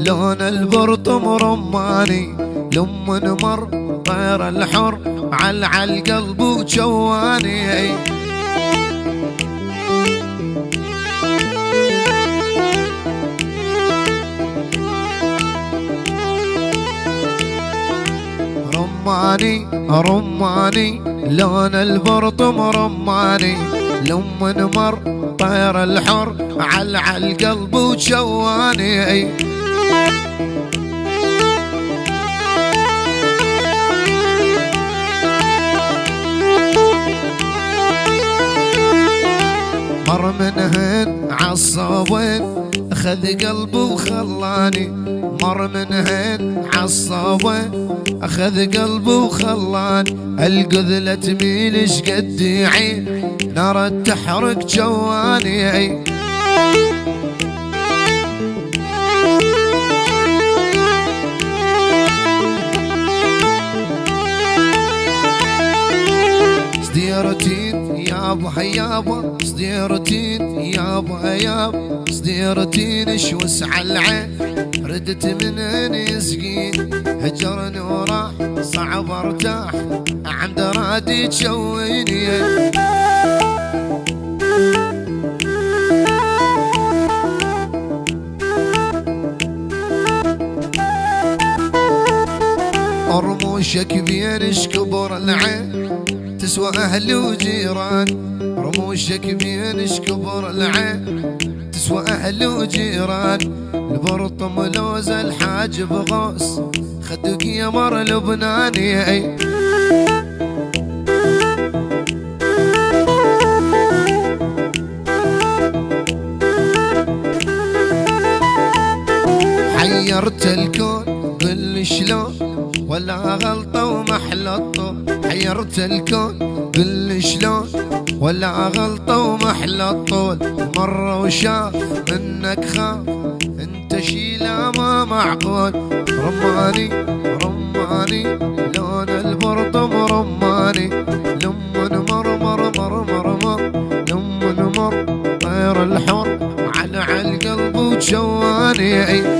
لون البرطم رماني، لما مر طير الحر على القلب وجواني. رماني رماني لون البرطم رماني، لما مر طير الحر على القلب وجواني. مر منهن عالصابين اخذ قلبي وخلاني، مر منهن عالصابين اخذ قلبي وخلاني. القذلة تميل اش قد يعين نار تحرق جواني. صديرتين يابا يابا، صديرتين يابا يابا، صديرتين شو وسع العين ردت من يسقين. هجرني وراح صعب ارتاح عمد رادي تشويني. رموشك بينش كبر العين تسوى أهل وجيران، رموشك بينش كبر العين تسوى أهل وجيران. البرطم لوز الحاجب غوص خدك يمر لبناني. حيرت الكون قل شلون ولا غلطة ومحلى الطول، حيرت الكون قل شلون ولا غلطة ومحلى الطول. مرة وشاف منك خاف انت شيله ما معقول. رماني رماني لون البرطم رماني، لما مر مر مر مر مر، لما مر طير الحر على القلب وجواني.